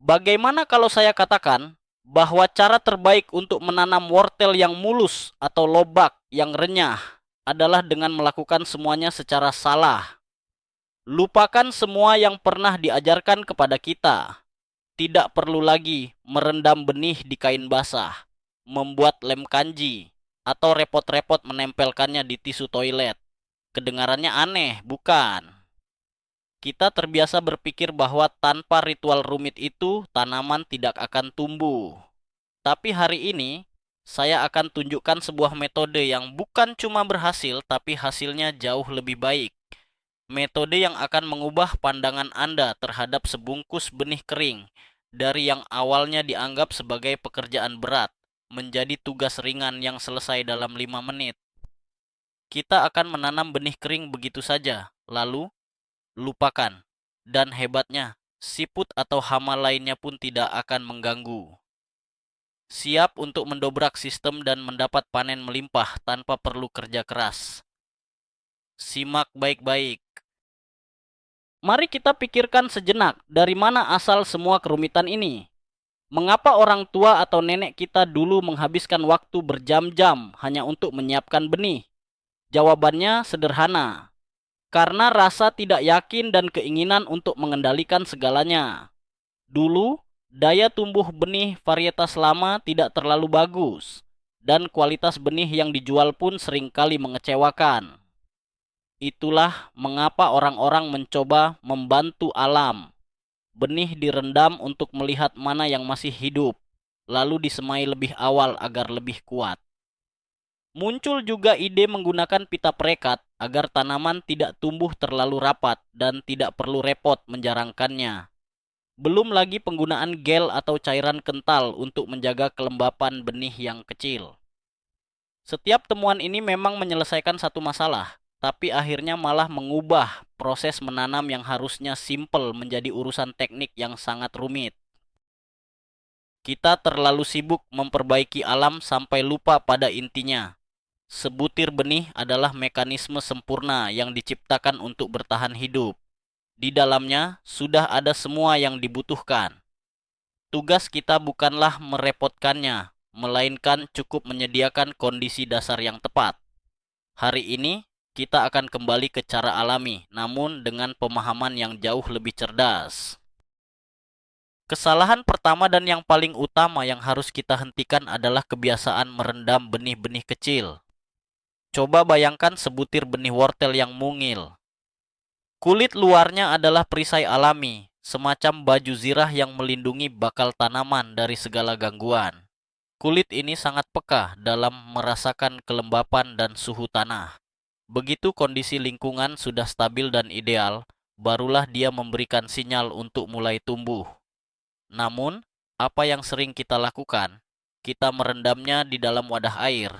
Bagaimana kalau saya katakan bahwa cara terbaik untuk menanam wortel yang mulus atau lobak yang renyah adalah dengan melakukan semuanya secara salah. Lupakan semua yang pernah diajarkan kepada kita. Tidak perlu lagi merendam benih di kain basah, membuat lem kanji, atau repot-repot menempelkannya di tisu toilet. Kedengarannya aneh, bukan? Kita terbiasa berpikir bahwa tanpa ritual rumit itu, tanaman tidak akan tumbuh. Tapi hari ini, saya akan tunjukkan sebuah metode yang bukan cuma berhasil, tapi hasilnya jauh lebih baik. Metode yang akan mengubah pandangan Anda terhadap sebungkus benih kering dari yang awalnya dianggap sebagai pekerjaan berat menjadi tugas ringan yang selesai dalam 5 menit. Kita akan menanam benih kering begitu saja, lalu lupakan. Dan hebatnya, siput atau hama lainnya pun tidak akan mengganggu. Siap untuk mendobrak sistem dan mendapat panen melimpah tanpa perlu kerja keras. Simak baik-baik. Mari kita pikirkan sejenak dari mana asal semua kerumitan ini. Mengapa orang tua atau nenek kita dulu menghabiskan waktu berjam-jam hanya untuk menyiapkan benih? Jawabannya sederhana. Karena rasa tidak yakin dan keinginan untuk mengendalikan segalanya. Dulu, daya tumbuh benih varietas lama tidak terlalu bagus, dan kualitas benih yang dijual pun seringkali mengecewakan. Itulah mengapa orang-orang mencoba membantu alam. Benih direndam untuk melihat mana yang masih hidup, lalu disemai lebih awal agar lebih kuat. Muncul juga ide menggunakan pita perekat agar tanaman tidak tumbuh terlalu rapat dan tidak perlu repot menjarangkannya. Belum lagi penggunaan gel atau cairan kental untuk menjaga kelembapan benih yang kecil. Setiap temuan ini memang menyelesaikan satu masalah, tapi akhirnya malah mengubah proses menanam yang harusnya simpel menjadi urusan teknik yang sangat rumit. Kita terlalu sibuk memperbaiki alam sampai lupa pada intinya. Sebutir benih adalah mekanisme sempurna yang diciptakan untuk bertahan hidup. Di dalamnya sudah ada semua yang dibutuhkan. Tugas kita bukanlah merepotkannya, melainkan cukup menyediakan kondisi dasar yang tepat. Hari ini, kita akan kembali ke cara alami, namun dengan pemahaman yang jauh lebih cerdas. Kesalahan pertama dan yang paling utama yang harus kita hentikan adalah kebiasaan merendam benih-benih kecil. Coba bayangkan sebutir benih wortel yang mungil. Kulit luarnya adalah perisai alami, semacam baju zirah yang melindungi bakal tanaman dari segala gangguan. Kulit ini sangat peka dalam merasakan kelembapan dan suhu tanah. Begitu kondisi lingkungan sudah stabil dan ideal, barulah dia memberikan sinyal untuk mulai tumbuh. Namun, apa yang sering kita lakukan? Kita merendamnya di dalam wadah air.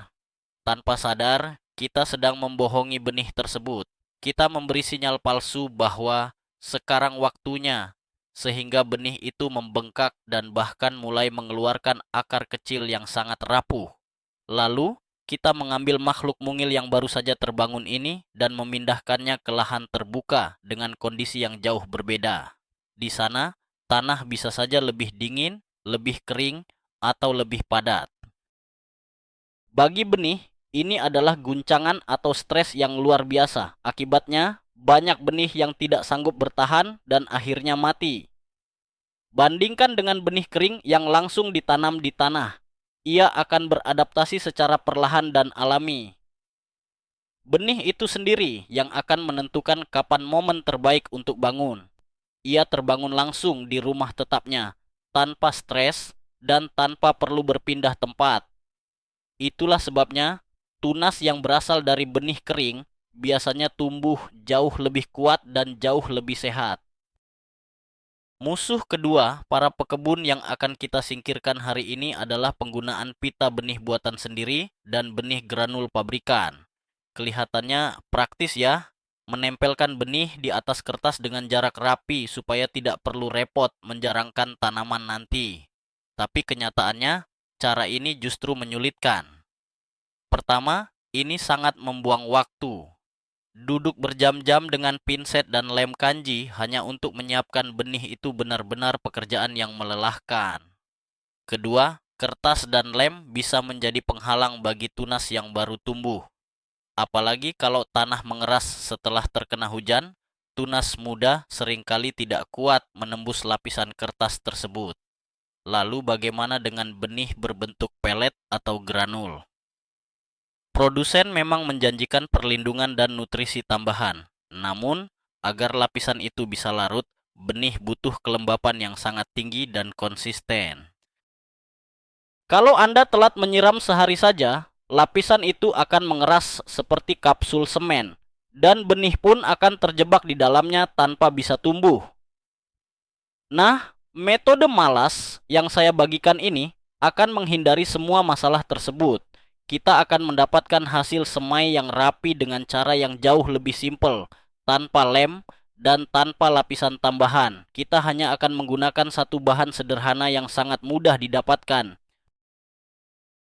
Tanpa sadar, kita sedang membohongi benih tersebut. Kita memberi sinyal palsu bahwa sekarang waktunya, sehingga benih itu membengkak dan bahkan mulai mengeluarkan akar kecil yang sangat rapuh. Lalu, kita mengambil makhluk mungil yang baru saja terbangun ini dan memindahkannya ke lahan terbuka dengan kondisi yang jauh berbeda. Di sana, tanah bisa saja lebih dingin, lebih kering, atau lebih padat. Bagi benih, ini adalah guncangan atau stres yang luar biasa. Akibatnya, banyak benih yang tidak sanggup bertahan dan akhirnya mati. Bandingkan dengan benih kering yang langsung ditanam di tanah. Ia akan beradaptasi secara perlahan dan alami. Benih itu sendiri yang akan menentukan kapan momen terbaik untuk bangun. Ia terbangun langsung di rumah tetapnya, tanpa stres dan tanpa perlu berpindah tempat. Itulah sebabnya tunas yang berasal dari benih kering biasanya tumbuh jauh lebih kuat dan jauh lebih sehat. Musuh kedua para pekebun yang akan kita singkirkan hari ini adalah penggunaan pita benih buatan sendiri dan benih granul pabrikan. Kelihatannya praktis ya, menempelkan benih di atas kertas dengan jarak rapi supaya tidak perlu repot menjarangkan tanaman nanti. Tapi kenyataannya, cara ini justru menyulitkan. Pertama, ini sangat membuang waktu. Duduk berjam-jam dengan pinset dan lem kanji hanya untuk menyiapkan benih itu benar-benar pekerjaan yang melelahkan. Kedua, kertas dan lem bisa menjadi penghalang bagi tunas yang baru tumbuh. Apalagi kalau tanah mengeras setelah terkena hujan, tunas muda seringkali tidak kuat menembus lapisan kertas tersebut. Lalu bagaimana dengan benih berbentuk pelet atau granul? Produsen memang menjanjikan perlindungan dan nutrisi tambahan. Namun, agar lapisan itu bisa larut, benih butuh kelembapan yang sangat tinggi dan konsisten. Kalau Anda telat menyiram sehari saja, lapisan itu akan mengeras seperti kapsul semen, dan benih pun akan terjebak di dalamnya tanpa bisa tumbuh. Nah, metode malas yang saya bagikan ini akan menghindari semua masalah tersebut. Kita akan mendapatkan hasil semai yang rapi dengan cara yang jauh lebih simpel, tanpa lem dan tanpa lapisan tambahan. Kita hanya akan menggunakan satu bahan sederhana yang sangat mudah didapatkan.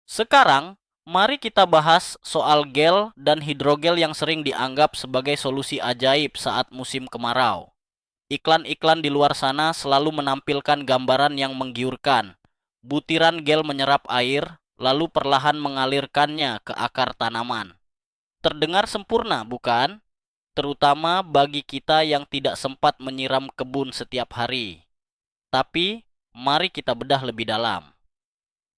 Sekarang, mari kita bahas soal gel dan hidrogel yang sering dianggap sebagai solusi ajaib saat musim kemarau. Iklan-iklan di luar sana selalu menampilkan gambaran yang menggiurkan. Butiran gel menyerap air, lalu perlahan mengalirkannya ke akar tanaman. Terdengar sempurna, bukan? Terutama bagi kita yang tidak sempat menyiram kebun setiap hari. Tapi, mari kita bedah lebih dalam.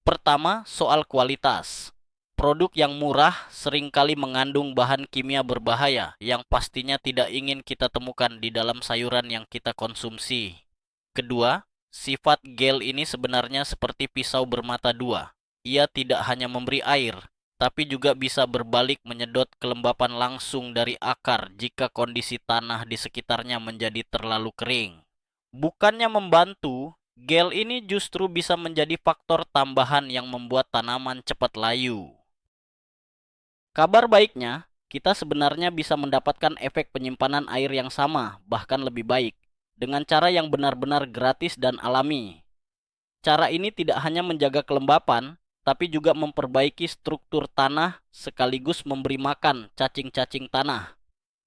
Pertama, soal kualitas. Produk yang murah seringkali mengandung bahan kimia berbahaya yang pastinya tidak ingin kita temukan di dalam sayuran yang kita konsumsi. Kedua, sifat gel ini sebenarnya seperti pisau bermata dua. Ia tidak hanya memberi air, tapi juga bisa berbalik menyedot kelembapan langsung dari akar jika kondisi tanah di sekitarnya menjadi terlalu kering. Bukannya membantu, gel ini justru bisa menjadi faktor tambahan yang membuat tanaman cepat layu. Kabar baiknya, kita sebenarnya bisa mendapatkan efek penyimpanan air yang sama, bahkan lebih baik, dengan cara yang benar-benar gratis dan alami. Cara ini tidak hanya menjaga kelembapan, tapi juga memperbaiki struktur tanah sekaligus memberi makan cacing-cacing tanah.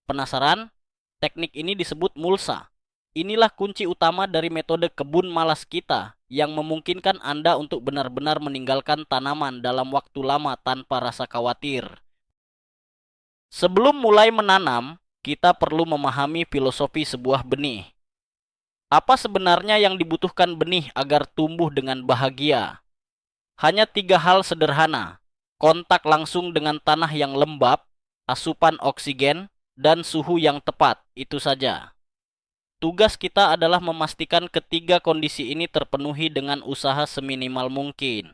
Penasaran? Teknik ini disebut mulsa. Inilah kunci utama dari metode kebun malas kita yang memungkinkan Anda untuk benar-benar meninggalkan tanaman dalam waktu lama tanpa rasa khawatir. Sebelum mulai menanam, kita perlu memahami filosofi sebuah benih. Apa sebenarnya yang dibutuhkan benih agar tumbuh dengan bahagia? Hanya 3 hal sederhana: kontak langsung dengan tanah yang lembab, asupan oksigen, dan suhu yang tepat. Itu saja. Tugas kita adalah memastikan ketiga kondisi ini terpenuhi dengan usaha seminimal mungkin.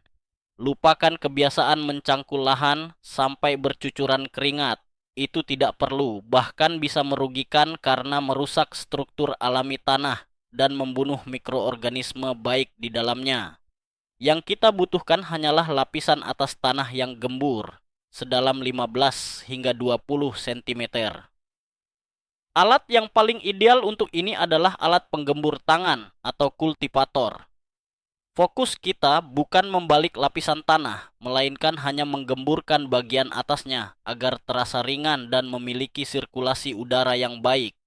Lupakan kebiasaan mencangkul lahan sampai bercucuran keringat. Itu tidak perlu, bahkan bisa merugikan karena merusak struktur alami tanah dan membunuh mikroorganisme baik di dalamnya. Yang kita butuhkan hanyalah lapisan atas tanah yang gembur, sedalam 15 hingga 20 cm. Alat yang paling ideal untuk ini adalah alat penggembur tangan atau kultivator. Fokus kita bukan membalik lapisan tanah, melainkan hanya menggemburkan bagian atasnya agar terasa ringan dan memiliki sirkulasi udara yang baik.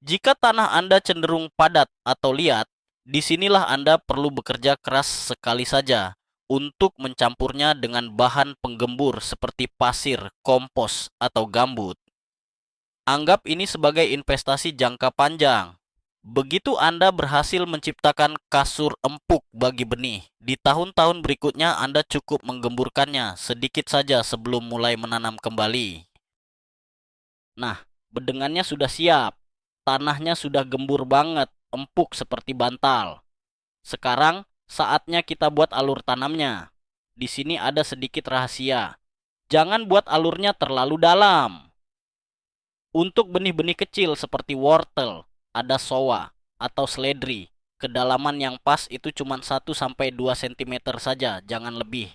Jika tanah Anda cenderung padat atau liat, disinilah Anda perlu bekerja keras sekali saja untuk mencampurnya dengan bahan penggembur seperti pasir, kompos, atau gambut. Anggap ini sebagai investasi jangka panjang. Begitu Anda berhasil menciptakan kasur empuk bagi benih, di tahun-tahun berikutnya Anda cukup menggemburkannya sedikit saja sebelum mulai menanam kembali. Nah, bedengannya sudah siap. Tanahnya sudah gembur banget, empuk seperti bantal. Sekarang saatnya kita buat alur tanamnya. Di sini ada sedikit rahasia. Jangan buat alurnya terlalu dalam. Untuk benih-benih kecil seperti wortel, ada sowa atau seledri. Kedalaman yang pas itu cuma 1-2 cm saja, jangan lebih.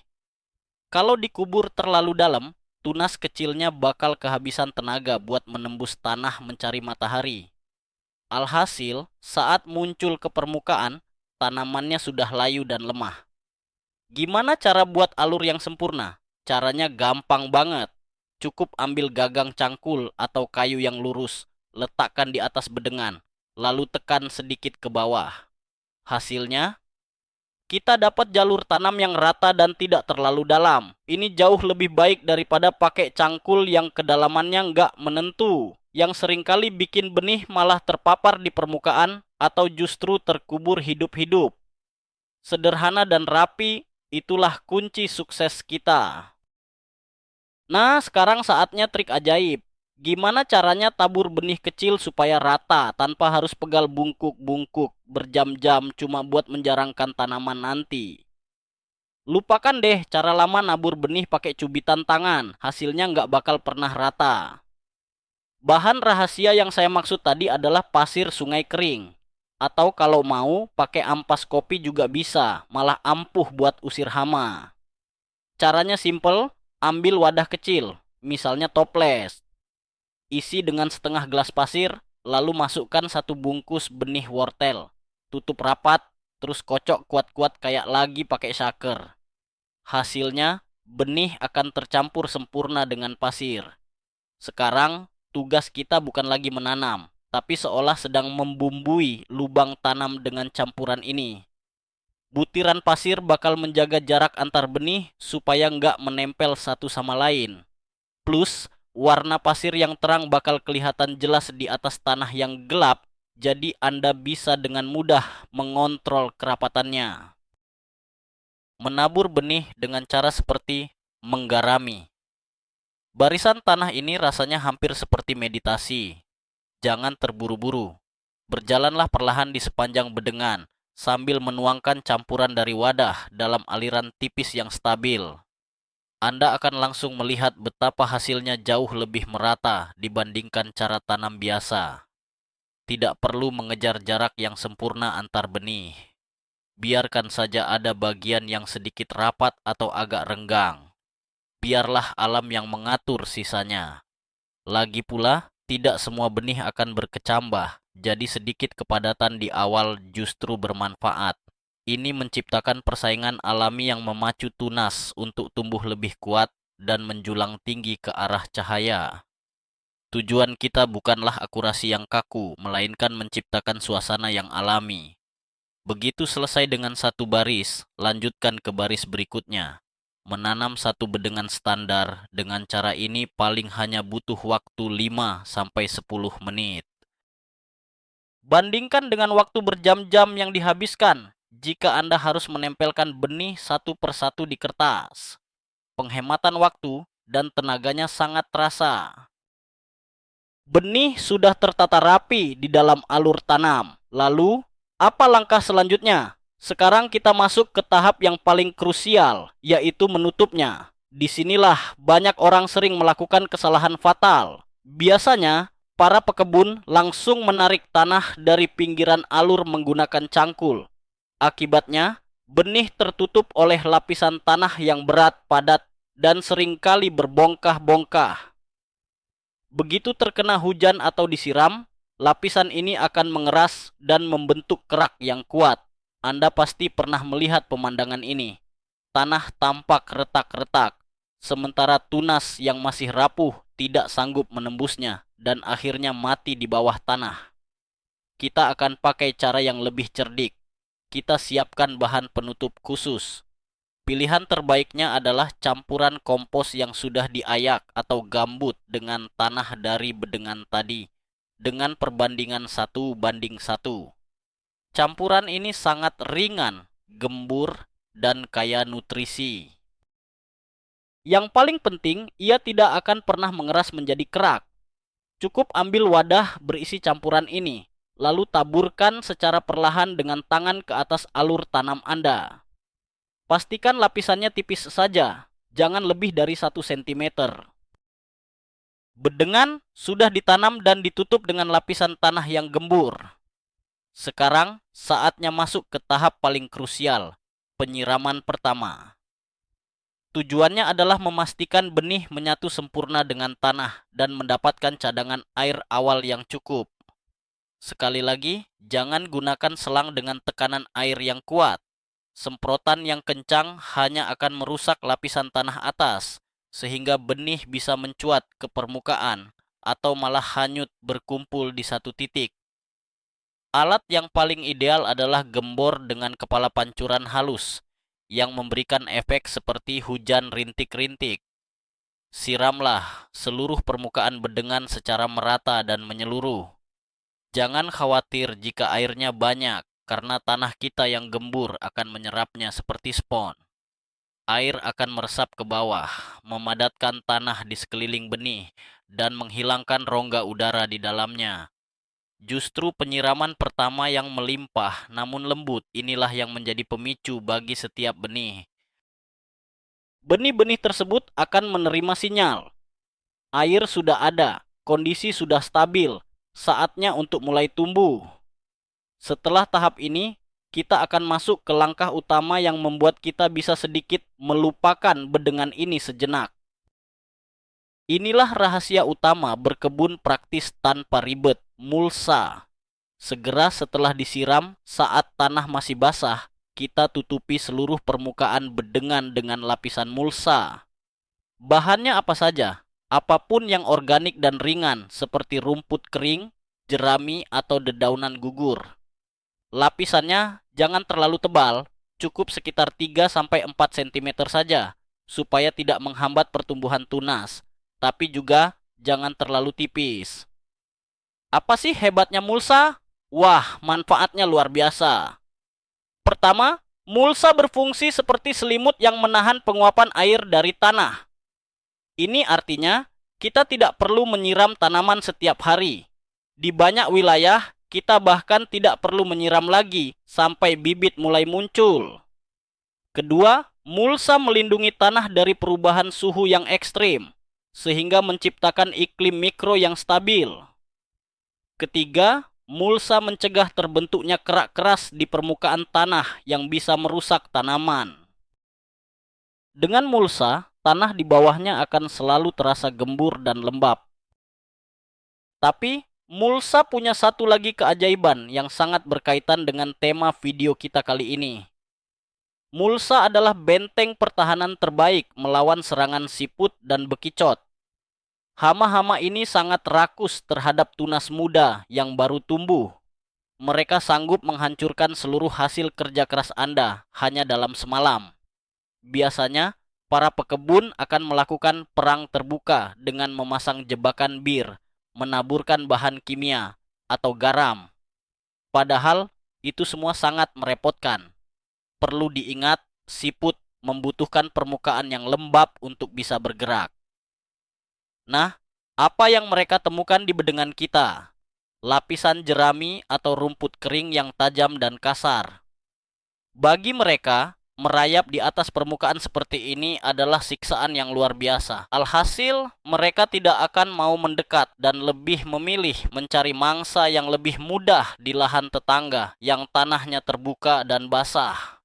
Kalau dikubur terlalu dalam, tunas kecilnya bakal kehabisan tenaga buat menembus tanah mencari matahari. Alhasil, saat muncul ke permukaan, tanamannya sudah layu dan lemah. Gimana cara buat alur yang sempurna? Caranya gampang banget. cukup ambil gagang cangkul atau kayu yang lurus, letakkan di atas bedengan, lalu tekan sedikit ke bawah. Hasilnya, kita dapat jalur tanam yang rata dan tidak terlalu dalam. Ini jauh lebih baik daripada pakai cangkul yang kedalamannya nggak menentu, yang seringkali bikin benih malah terpapar di permukaan atau justru terkubur hidup-hidup. Sederhana dan rapi, itulah kunci sukses kita. Nah, sekarang saatnya trik ajaib. Gimana caranya tabur benih kecil supaya rata tanpa harus pegal bungkuk-bungkuk berjam-jam cuma buat menjarangkan tanaman nanti? Lupakan deh cara lama nabur benih pakai cubitan tangan, hasilnya nggak bakal pernah rata. Bahan rahasia yang saya maksud tadi adalah pasir sungai kering. Atau kalau mau, pakai ampas kopi juga bisa, malah ampuh buat usir hama. Caranya simple, ambil wadah kecil, misalnya toples. Isi dengan setengah gelas pasir, lalu masukkan 1 bungkus benih wortel. Tutup rapat, terus kocok kuat-kuat kayak lagi pakai shaker. Hasilnya, benih akan tercampur sempurna dengan pasir. Sekarang, tugas kita bukan lagi menanam, tapi seolah sedang membumbui lubang tanam dengan campuran ini. Butiran pasir bakal menjaga jarak antar benih supaya nggak menempel satu sama lain. Plus, warna pasir yang terang bakal kelihatan jelas di atas tanah yang gelap, jadi Anda bisa dengan mudah mengontrol kerapatannya. Menabur benih dengan cara seperti menggarami. Barisan tanah ini rasanya hampir seperti meditasi. Jangan terburu-buru. Berjalanlah perlahan di sepanjang bedengan, sambil menuangkan campuran dari wadah dalam aliran tipis yang stabil. Anda akan langsung melihat betapa hasilnya jauh lebih merata dibandingkan cara tanam biasa. Tidak perlu mengejar jarak yang sempurna antar benih. Biarkan saja ada bagian yang sedikit rapat atau agak renggang. Biarlah alam yang mengatur sisanya. Lagi pula, tidak semua benih akan berkecambah, jadi sedikit kepadatan di awal justru bermanfaat. Ini menciptakan persaingan alami yang memacu tunas untuk tumbuh lebih kuat dan menjulang tinggi ke arah cahaya. Tujuan kita bukanlah akurasi yang kaku, melainkan menciptakan suasana yang alami. Begitu selesai dengan 1 baris, lanjutkan ke baris berikutnya. Menanam 1 bedengan standar dengan cara ini paling hanya butuh waktu 5-10 menit. Bandingkan dengan waktu berjam-jam yang dihabiskan jika Anda harus menempelkan benih satu persatu di kertas. Penghematan waktu dan tenaganya sangat terasa. Benih sudah tertata rapi di dalam alur tanam. Lalu, apa langkah selanjutnya? Sekarang kita masuk ke tahap yang paling krusial, yaitu menutupnya. Disinilah banyak orang sering melakukan kesalahan fatal. Biasanya, para pekebun langsung menarik tanah dari pinggiran alur menggunakan cangkul. Akibatnya, benih tertutup oleh lapisan tanah yang berat, padat, dan seringkali berbongkah-bongkah. Begitu terkena hujan atau disiram, lapisan ini akan mengeras dan membentuk kerak yang kuat. Anda pasti pernah melihat pemandangan ini. Tanah tampak retak-retak, sementara tunas yang masih rapuh tidak sanggup menembusnya dan akhirnya mati di bawah tanah. Kita akan pakai cara yang lebih cerdik. Kita siapkan bahan penutup khusus. Pilihan terbaiknya adalah campuran kompos yang sudah diayak atau gambut dengan tanah dari bedengan tadi, dengan perbandingan 1:1. Campuran ini sangat ringan, gembur, dan kaya nutrisi. Yang paling penting, ia tidak akan pernah mengeras menjadi kerak. Cukup ambil wadah berisi campuran ini, lalu taburkan secara perlahan dengan tangan ke atas alur tanam Anda. Pastikan lapisannya tipis saja, jangan lebih dari 1 cm. Bedengan sudah ditanam dan ditutup dengan lapisan tanah yang gembur. Sekarang saatnya masuk ke tahap paling krusial, penyiraman pertama. Tujuannya adalah memastikan benih menyatu sempurna dengan tanah dan mendapatkan cadangan air awal yang cukup. Sekali lagi, jangan gunakan selang dengan tekanan air yang kuat. Semprotan yang kencang hanya akan merusak lapisan tanah atas, sehingga benih bisa mencuat ke permukaan atau malah hanyut berkumpul di satu titik. Alat yang paling ideal adalah gembor dengan kepala pancuran halus yang memberikan efek seperti hujan rintik-rintik. Siramlah seluruh permukaan bedengan secara merata dan menyeluruh. Jangan khawatir jika airnya banyak, karena tanah kita yang gembur akan menyerapnya seperti spons. Air akan meresap ke bawah, memadatkan tanah di sekeliling benih, dan menghilangkan rongga udara di dalamnya. Justru penyiraman pertama yang melimpah namun lembut inilah yang menjadi pemicu bagi setiap benih. Benih-benih tersebut akan menerima sinyal. Air sudah ada, kondisi sudah stabil, saatnya untuk mulai tumbuh. Setelah tahap ini, kita akan masuk ke langkah utama yang membuat kita bisa sedikit melupakan bedengan ini sejenak. Inilah rahasia utama berkebun praktis tanpa ribet, mulsa. Segera setelah disiram, saat tanah masih basah, kita tutupi seluruh permukaan bedengan dengan lapisan mulsa. Bahannya apa saja? Apapun yang organik dan ringan, seperti rumput kering, jerami, atau dedaunan gugur. Lapisannya jangan terlalu tebal, cukup sekitar 3-4 cm saja, supaya tidak menghambat pertumbuhan tunas. Tapi juga jangan terlalu tipis. Apa sih hebatnya mulsa? Wah, manfaatnya luar biasa. Pertama, mulsa berfungsi seperti selimut yang menahan penguapan air dari tanah. Ini artinya kita tidak perlu menyiram tanaman setiap hari. Di banyak wilayah, kita bahkan tidak perlu menyiram lagi sampai bibit mulai muncul. Kedua, mulsa melindungi tanah dari perubahan suhu yang ekstrim, sehingga menciptakan iklim mikro yang stabil. Ketiga, mulsa mencegah terbentuknya kerak keras di permukaan tanah yang bisa merusak tanaman. Dengan mulsa, tanah di bawahnya akan selalu terasa gembur dan lembab. Tapi, mulsa punya satu lagi keajaiban yang sangat berkaitan dengan tema video kita kali ini. Mulsa adalah benteng pertahanan terbaik melawan serangan siput dan bekicot. Hama-hama ini sangat rakus terhadap tunas muda yang baru tumbuh. Mereka sanggup menghancurkan seluruh hasil kerja keras Anda hanya dalam semalam. Biasanya, para pekebun akan melakukan perang terbuka dengan memasang jebakan bir, menaburkan bahan kimia, atau garam. Padahal, itu semua sangat merepotkan. Perlu diingat, siput membutuhkan permukaan yang lembab untuk bisa bergerak. Nah, apa yang mereka temukan di bedengan kita? Lapisan jerami atau rumput kering yang tajam dan kasar. Bagi mereka, merayap di atas permukaan seperti ini adalah siksaan yang luar biasa. Alhasil, mereka tidak akan mau mendekat dan lebih memilih mencari mangsa yang lebih mudah di lahan tetangga yang tanahnya terbuka dan basah.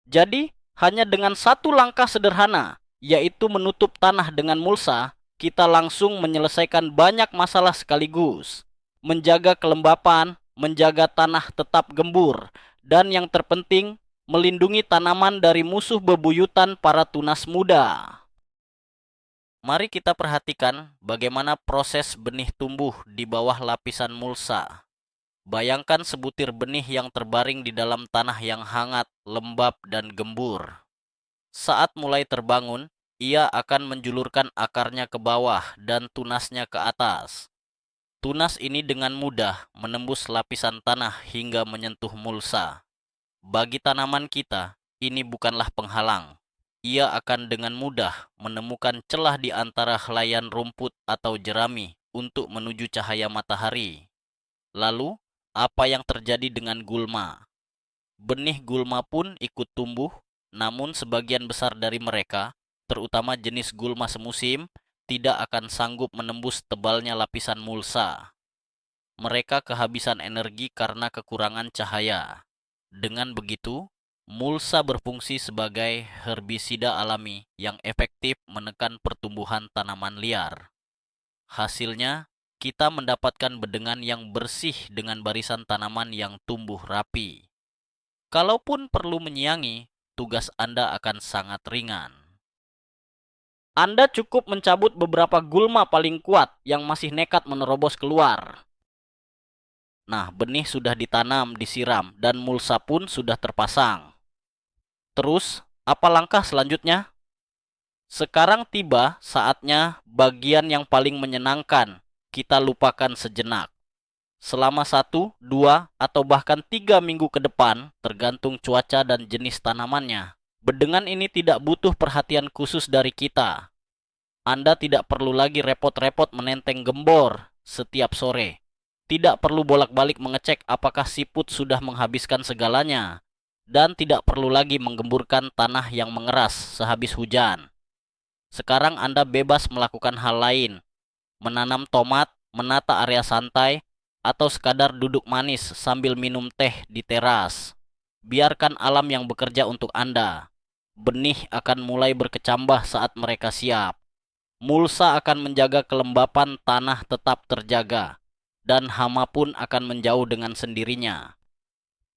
Jadi, hanya dengan satu langkah sederhana, yaitu menutup tanah dengan mulsa, kita langsung menyelesaikan banyak masalah sekaligus. Menjaga kelembapan, menjaga tanah tetap gembur, dan yang terpenting, melindungi tanaman dari musuh bebuyutan para tunas muda. Mari kita perhatikan bagaimana proses benih tumbuh di bawah lapisan mulsa. Bayangkan sebutir benih yang terbaring di dalam tanah yang hangat, lembab, dan gembur. Saat mulai terbangun, ia akan menjulurkan akarnya ke bawah dan tunasnya ke atas. Tunas ini dengan mudah menembus lapisan tanah hingga menyentuh mulsa. Bagi tanaman kita, ini bukanlah penghalang. Ia akan dengan mudah menemukan celah di antara helaian rumput atau jerami untuk menuju cahaya matahari. Lalu, apa yang terjadi dengan gulma? Benih gulma pun ikut tumbuh, namun sebagian besar dari mereka, terutama jenis gulma semusim, tidak akan sanggup menembus tebalnya lapisan mulsa. Mereka kehabisan energi karena kekurangan cahaya. Dengan begitu, mulsa berfungsi sebagai herbisida alami yang efektif menekan pertumbuhan tanaman liar. Hasilnya, kita mendapatkan bedengan yang bersih dengan barisan tanaman yang tumbuh rapi. Kalaupun perlu menyiangi, tugas Anda akan sangat ringan. Anda cukup mencabut beberapa gulma paling kuat yang masih nekat menerobos keluar. Nah, benih sudah ditanam, disiram, dan mulsa pun sudah terpasang. Terus, apa langkah selanjutnya? Sekarang tiba saatnya bagian yang paling menyenangkan. Kita lupakan sejenak. Selama 1, 2, atau bahkan 3 minggu ke depan, tergantung cuaca dan jenis tanamannya. Bedengan ini tidak butuh perhatian khusus dari kita. Anda tidak perlu lagi repot-repot menenteng gembor setiap sore. Tidak perlu bolak-balik mengecek apakah siput sudah menghabiskan segalanya. Dan tidak perlu lagi menggemburkan tanah yang mengeras sehabis hujan. Sekarang Anda bebas melakukan hal lain. Menanam tomat, menata area santai, atau sekadar duduk manis sambil minum teh di teras. Biarkan alam yang bekerja untuk Anda. Benih akan mulai berkecambah saat mereka siap. Mulsa akan menjaga kelembapan tanah tetap terjaga, dan hama pun akan menjauh dengan sendirinya.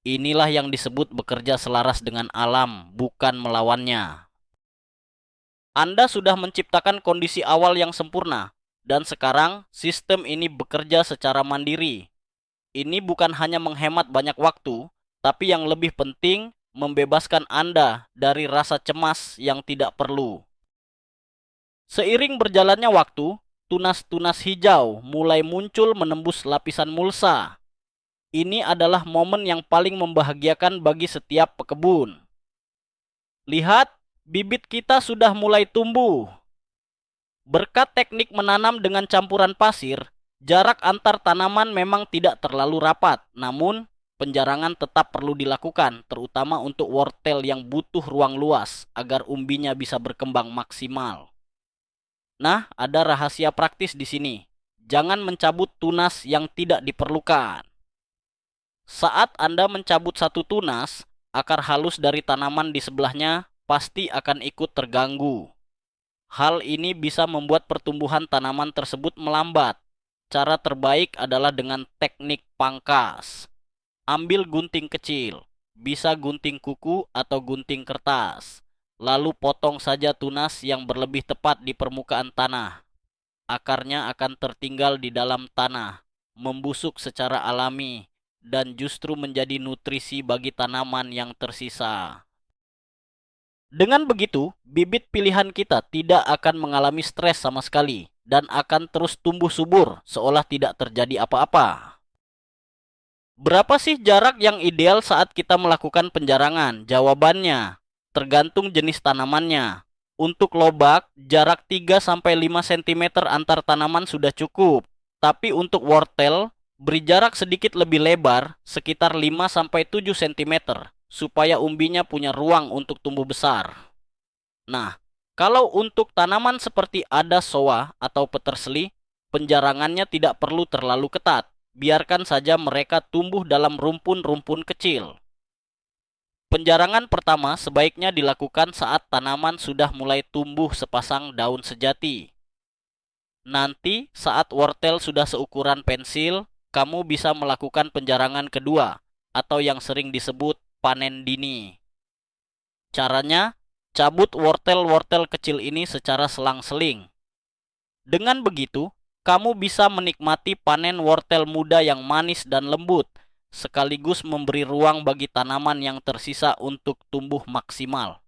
Inilah yang disebut bekerja selaras dengan alam, bukan melawannya. Anda sudah menciptakan kondisi awal yang sempurna, dan sekarang sistem ini bekerja secara mandiri. Ini bukan hanya menghemat banyak waktu, tapi yang lebih penting, membebaskan Anda dari rasa cemas yang tidak perlu. Seiring berjalannya waktu, tunas-tunas hijau mulai muncul menembus lapisan mulsa. Ini adalah momen yang paling membahagiakan bagi setiap pekebun. Lihat, bibit kita sudah mulai tumbuh. Berkat teknik menanam dengan campuran pasir, jarak antar tanaman memang tidak terlalu rapat. Namun, penjarangan tetap perlu dilakukan, terutama untuk wortel yang butuh ruang luas agar umbinya bisa berkembang maksimal. Nah, ada rahasia praktis di sini. Jangan mencabut tunas yang tidak diperlukan. Saat Anda mencabut satu tunas, akar halus dari tanaman di sebelahnya pasti akan ikut terganggu. Hal ini bisa membuat pertumbuhan tanaman tersebut melambat. Cara terbaik adalah dengan teknik pangkas. Ambil gunting kecil, bisa gunting kuku atau gunting kertas. Lalu potong saja tunas yang berlebih tepat di permukaan tanah. Akarnya akan tertinggal di dalam tanah, membusuk secara alami, dan justru menjadi nutrisi bagi tanaman yang tersisa. Dengan begitu, bibit pilihan kita tidak akan mengalami stres sama sekali dan akan terus tumbuh subur seolah tidak terjadi apa-apa. Berapa sih jarak yang ideal saat kita melakukan penjarangan? Jawabannya tergantung jenis tanamannya. Untuk lobak, jarak 3-5 cm antar tanaman sudah cukup. Tapi untuk wortel, beri jarak sedikit lebih lebar, sekitar 5-7 cm, supaya umbinya punya ruang untuk tumbuh besar. Nah, kalau untuk tanaman seperti ada soa atau peterseli, penjarangannya tidak perlu terlalu ketat. Biarkan saja mereka tumbuh dalam rumpun-rumpun kecil. Penjarangan pertama sebaiknya dilakukan saat tanaman sudah mulai tumbuh sepasang daun sejati. Nanti saat wortel sudah seukuran pensil, kamu bisa melakukan penjarangan kedua atau yang sering disebut panen dini. Caranya, cabut wortel-wortel kecil ini secara selang-seling. Dengan begitu, kamu bisa menikmati panen wortel muda yang manis dan lembut, sekaligus memberi ruang bagi tanaman yang tersisa untuk tumbuh maksimal.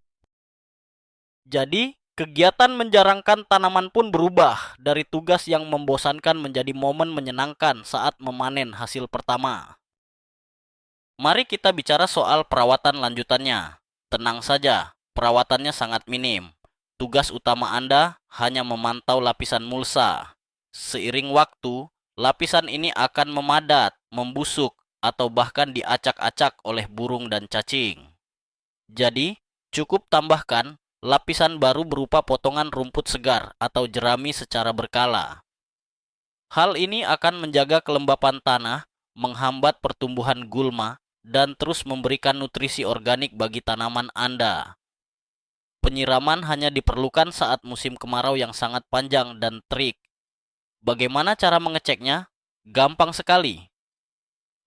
Jadi, kegiatan menjarangkan tanaman pun berubah dari tugas yang membosankan menjadi momen menyenangkan saat memanen hasil pertama. Mari kita bicara soal perawatan lanjutannya. Tenang saja, perawatannya sangat minim. Tugas utama Anda hanya memantau lapisan mulsa. Seiring waktu, lapisan ini akan memadat, membusuk, atau bahkan diacak-acak oleh burung dan cacing. Jadi, cukup tambahkan lapisan baru berupa potongan rumput segar atau jerami secara berkala. Hal ini akan menjaga kelembapan tanah, menghambat pertumbuhan gulma, dan terus memberikan nutrisi organik bagi tanaman Anda. Penyiraman hanya diperlukan saat musim kemarau yang sangat panjang dan terik. Bagaimana cara mengeceknya? Gampang sekali.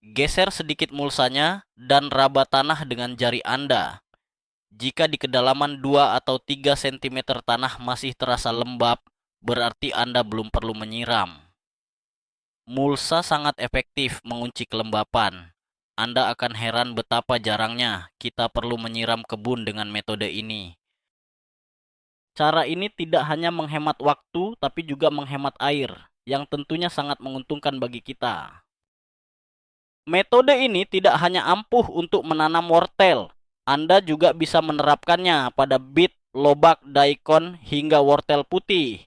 Geser sedikit mulsanya dan raba tanah dengan jari Anda. Jika di kedalaman 2 atau 3 cm tanah masih terasa lembab, berarti Anda belum perlu menyiram. Mulsa sangat efektif mengunci kelembapan. Anda akan heran betapa jarangnya kita perlu menyiram kebun dengan metode ini. Cara ini tidak hanya menghemat waktu, tapi juga menghemat air, yang tentunya sangat menguntungkan bagi kita. Metode ini tidak hanya ampuh untuk menanam wortel, Anda juga bisa menerapkannya pada beet, lobak, daikon, hingga wortel putih.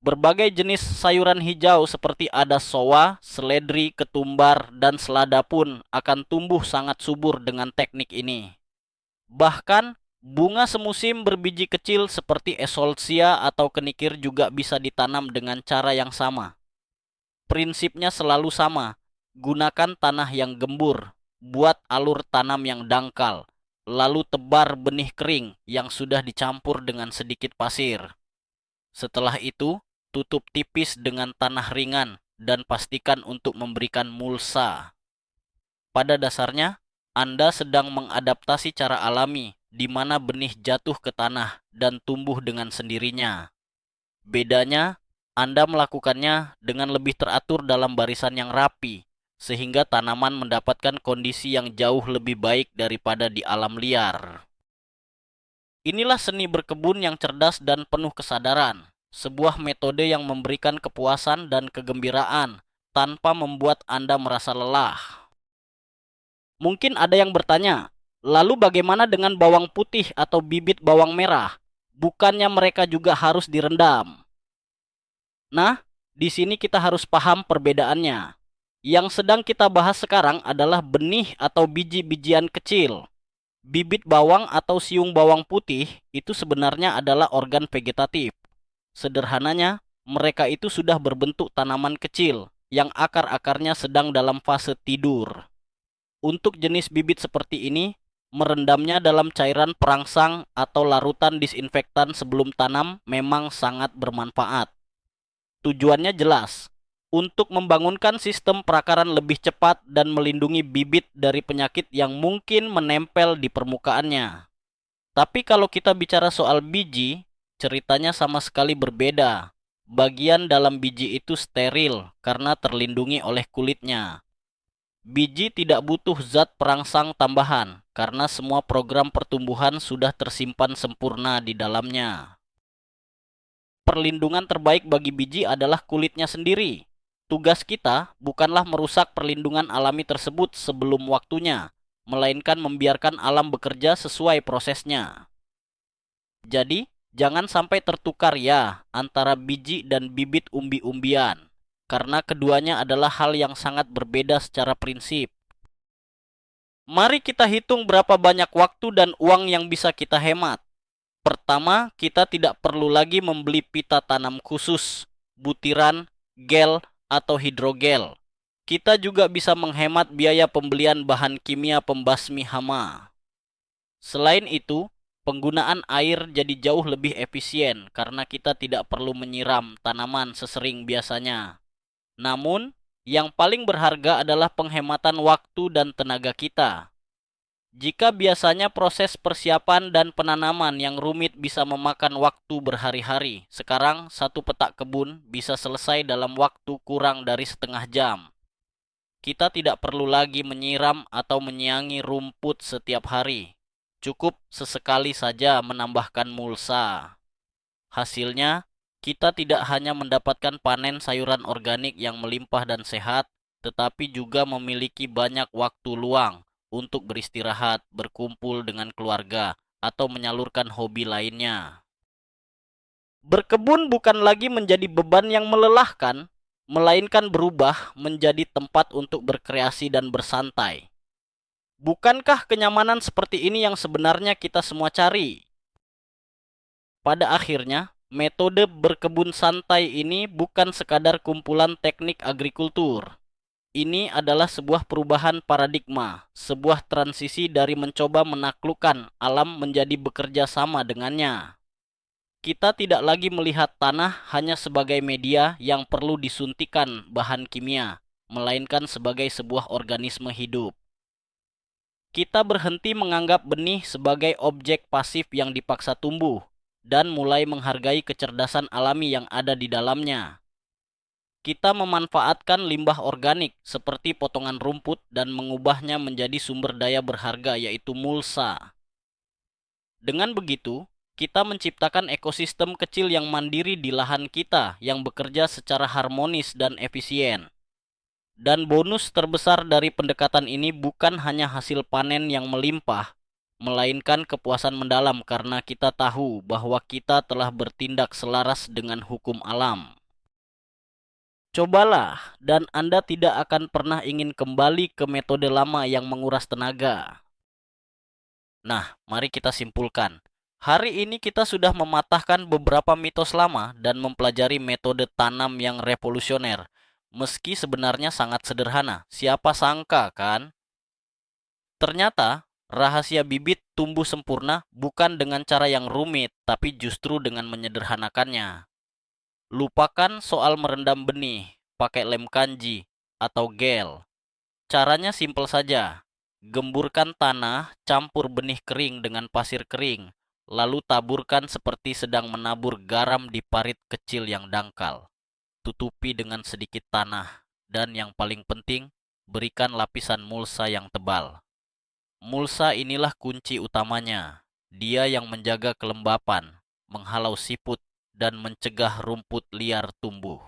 Berbagai jenis sayuran hijau seperti ada soa, seledri, ketumbar, dan selada pun akan tumbuh sangat subur dengan teknik ini. Bahkan, bunga semusim berbiji kecil seperti esolsia atau kenikir juga bisa ditanam dengan cara yang sama. Prinsipnya selalu sama, gunakan tanah yang gembur, buat alur tanam yang dangkal, lalu tebar benih kering yang sudah dicampur dengan sedikit pasir. Setelah itu, tutup tipis dengan tanah ringan dan pastikan untuk memberikan mulsa. Pada dasarnya, Anda sedang mengadaptasi cara alami di mana benih jatuh ke tanah dan tumbuh dengan sendirinya. Bedanya, Anda melakukannya dengan lebih teratur dalam barisan yang rapi, sehingga tanaman mendapatkan kondisi yang jauh lebih baik daripada di alam liar. Inilah seni berkebun yang cerdas dan penuh kesadaran. Sebuah metode yang memberikan kepuasan dan kegembiraan tanpa membuat Anda merasa lelah. Mungkin ada yang bertanya, lalu bagaimana dengan bawang putih atau bibit bawang merah? Bukannya mereka juga harus direndam? Nah, di sini kita harus paham perbedaannya. Yang sedang kita bahas sekarang adalah benih atau biji-bijian kecil. Bibit bawang atau siung bawang putih itu sebenarnya adalah organ vegetatif. Sederhananya, mereka itu sudah berbentuk tanaman kecil yang akar-akarnya sedang dalam fase tidur. Untuk jenis bibit seperti ini, merendamnya dalam cairan perangsang atau larutan disinfektan sebelum tanam memang sangat bermanfaat. Tujuannya jelas, untuk membangunkan sistem perakaran lebih cepat dan melindungi bibit dari penyakit yang mungkin menempel di permukaannya. Tapi kalau kita bicara soal biji, ceritanya sama sekali berbeda. Bagian dalam biji itu steril karena terlindungi oleh kulitnya. Biji tidak butuh zat perangsang tambahan karena semua program pertumbuhan sudah tersimpan sempurna di dalamnya. Perlindungan terbaik bagi biji adalah kulitnya sendiri. Tugas kita bukanlah merusak perlindungan alami tersebut sebelum waktunya, melainkan membiarkan alam bekerja sesuai prosesnya. Jadi, jangan sampai tertukar ya antara biji dan bibit umbi-umbian, karena keduanya adalah hal yang sangat berbeda secara prinsip. Mari kita hitung berapa banyak waktu dan uang yang bisa kita hemat. Pertama, kita tidak perlu lagi membeli pita tanam khusus, butiran, gel, atau hidrogel. Kita juga bisa menghemat biaya pembelian bahan kimia pembasmi hama. Selain itu, penggunaan air jadi jauh lebih efisien karena kita tidak perlu menyiram tanaman sesering biasanya. Namun, yang paling berharga adalah penghematan waktu dan tenaga kita. Jika biasanya proses persiapan dan penanaman yang rumit bisa memakan waktu berhari-hari, sekarang satu petak kebun bisa selesai dalam waktu kurang dari setengah jam. Kita tidak perlu lagi menyiram atau menyiangi rumput setiap hari. Cukup sesekali saja menambahkan mulsa. Hasilnya, kita tidak hanya mendapatkan panen sayuran organik yang melimpah dan sehat, tetapi juga memiliki banyak waktu luang untuk beristirahat, berkumpul dengan keluarga, atau menyalurkan hobi lainnya. Berkebun bukan lagi menjadi beban yang melelahkan, melainkan berubah menjadi tempat untuk berkreasi dan bersantai. Bukankah kenyamanan seperti ini yang sebenarnya kita semua cari? Pada akhirnya, metode berkebun santai ini bukan sekadar kumpulan teknik agrikultur. Ini adalah sebuah perubahan paradigma, sebuah transisi dari mencoba menaklukkan alam menjadi bekerja sama dengannya. Kita tidak lagi melihat tanah hanya sebagai media yang perlu disuntikan bahan kimia, melainkan sebagai sebuah organisme hidup. Kita berhenti menganggap benih sebagai objek pasif yang dipaksa tumbuh dan mulai menghargai kecerdasan alami yang ada di dalamnya. Kita memanfaatkan limbah organik seperti potongan rumput dan mengubahnya menjadi sumber daya berharga, yaitu mulsa. Dengan begitu, kita menciptakan ekosistem kecil yang mandiri di lahan kita yang bekerja secara harmonis dan efisien. Dan bonus terbesar dari pendekatan ini bukan hanya hasil panen yang melimpah, melainkan kepuasan mendalam karena kita tahu bahwa kita telah bertindak selaras dengan hukum alam. Cobalah, dan Anda tidak akan pernah ingin kembali ke metode lama yang menguras tenaga. Nah, mari kita simpulkan. Hari ini kita sudah mematahkan beberapa mitos lama dan mempelajari metode tanam yang revolusioner. Meski sebenarnya sangat sederhana, siapa sangka kan? Ternyata, rahasia bibit tumbuh sempurna bukan dengan cara yang rumit, tapi justru dengan menyederhanakannya. Lupakan soal merendam benih, pakai lem kanji, atau gel. Caranya simpel saja. Gemburkan tanah, campur benih kering dengan pasir kering, lalu taburkan seperti sedang menabur garam di parit kecil yang dangkal. Tutupi dengan sedikit tanah, dan yang paling penting, berikan lapisan mulsa yang tebal. Mulsa inilah kunci utamanya. Dia yang menjaga kelembapan, menghalau siput, dan mencegah rumput liar tumbuh.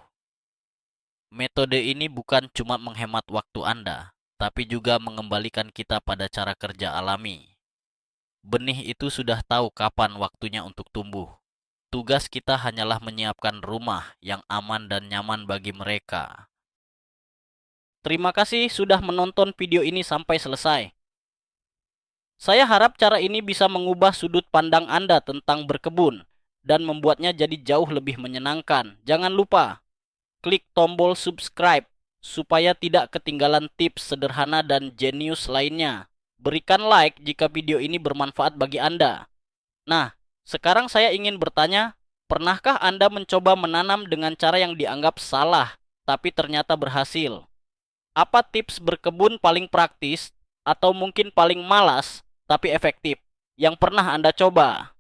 Metode ini bukan cuma menghemat waktu Anda, tapi juga mengembalikan kita pada cara kerja alami. Benih itu sudah tahu kapan waktunya untuk tumbuh. Tugas kita hanyalah menyiapkan rumah yang aman dan nyaman bagi mereka. Terima kasih sudah menonton video ini sampai selesai. Saya harap cara ini bisa mengubah sudut pandang Anda tentang berkebun dan membuatnya jadi jauh lebih menyenangkan. Jangan lupa klik tombol subscribe supaya tidak ketinggalan tips sederhana dan jenius lainnya. Berikan like jika video ini bermanfaat bagi Anda. Nah, sekarang saya ingin bertanya, pernahkah Anda mencoba menanam dengan cara yang dianggap salah, tapi ternyata berhasil? Apa tips berkebun paling praktis, atau mungkin paling malas, tapi efektif, yang pernah Anda coba?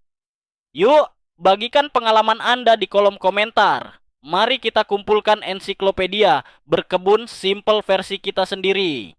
Yuk, bagikan pengalaman Anda di kolom komentar. Mari kita kumpulkan ensiklopedia berkebun simple versi kita sendiri.